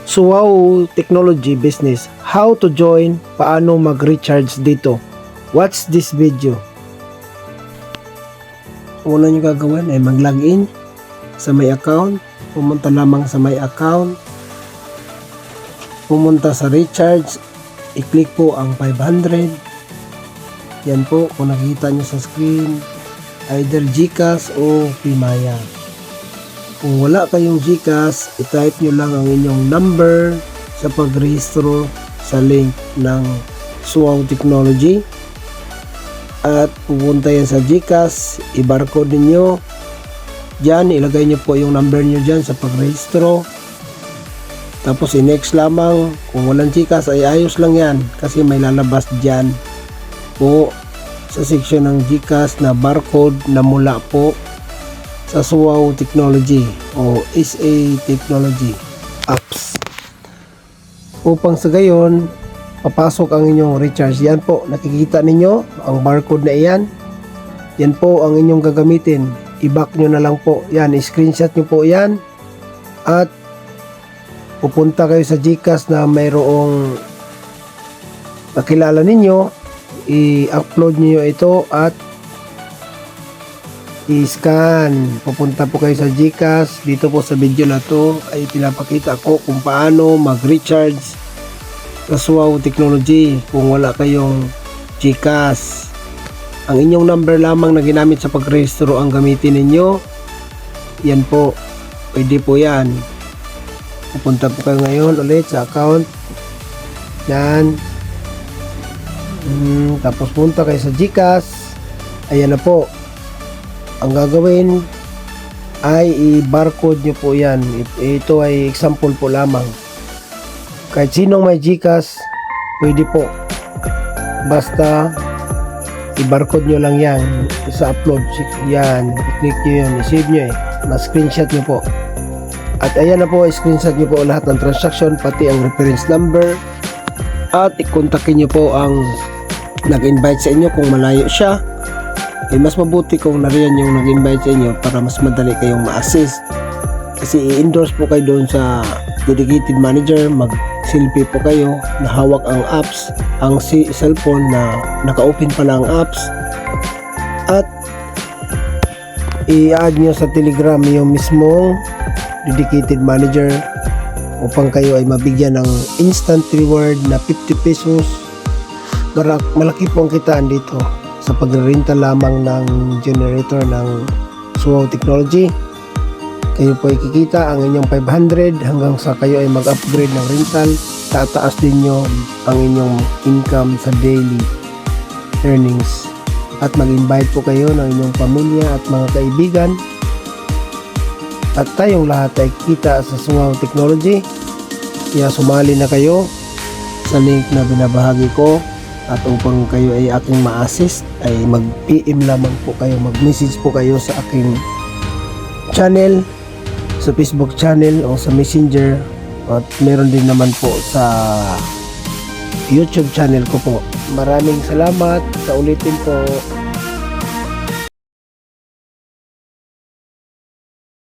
So wow technology business, how to join, paano mag-recharge dito. Watch this video. Una nyo gagawin ay mag-login sa my account. Pumunta lamang sa my account. Pumunta sa recharge. I-click po ang 500. Yan po kung nakita nyo sa screen. Either GCash o Pimaya. Kung wala kayong GCash, i-type nyo lang ang inyong number sa pagrehistro sa link ng Suwaw Technology. At pupunta yan sa GCash, i-barcode ninyo. Diyan, ilagay nyo po yung number nyo dyan sa pagrehistro. Tapos i-next lamang. Kung walang GCash ay ayos lang yan kasi may lalabas dyan po sa section ng GCash na barcode na mula po sa Suwaw Technology o SA Technology apps. Upang sa gayon, papasok ang inyong recharge. Yan po, nakikita ninyo ang barcode na iyan. Yan po ang inyong gagamitin. I-back nyo na lang po. Yan, i-screenshot nyo po yan. At pupunta kayo sa GCash na mayroong nakilala ninyo. I-upload nyo ito at i-scan. Pupunta po kayo sa GCash. Dito po sa video na to ay pinapakita ko kung paano mag-recharge sa Suwaw Technology kung wala kayong GCash. Ang inyong number lamang na ginamit sa pagrehistro ang gamitin ninyo. Yan po. Pwede po yan. Pupunta po kayo ngayon ulit sa account. Yan. Tapos punta kayo sa GCash. Ayan na po. Ang gagawin ay i-barcode nyo po yan. Ito ay example po lamang. Kahit sinong may GCash, pwede po. Basta i-barcode nyo lang yan sa upload. Yan, i-click nyo yan, i-save nyo ma-screenshot nyo po. At ayan na po, i-screenshot nyo po lahat ng transaction, pati ang reference number. At i-kontakin nyo po ang nag-invite sa inyo kung malayo siya. Mas mabuti kung nariyan yung nag-invite sa inyo para mas madali kayong ma-assist. Kasi i-endorse po kayo doon sa dedicated manager, mag-selfie po kayo na hawak ang apps, ang cellphone na naka-open pala ang apps. At i-add nyo sa Telegram yung mismong dedicated manager upang kayo ay mabigyan ng instant reward na 50 pesos. Malaki po ang kitaan dito sa pagrerenta lamang ng generator ng Suwaw Technology. Kayo po ay kikita ang inyong 500 hanggang sa kayo ay mag-upgrade ng rental. Tataas din nyo ang inyong income sa daily earnings. At mag-invite po kayo ng inyong pamilya at mga kaibigan. At tayong lahat ay kita sa Suwaw Technology. Kaya sumali na kayo sa link na binabahagi ko. At upang kayo ay aking ma-assist ay mag-PM lamang po kayo, mag-message po kayo sa aking channel, sa Facebook channel o sa Messenger. At meron din naman po sa YouTube channel ko po. Maraming salamat. Sa ulitin po.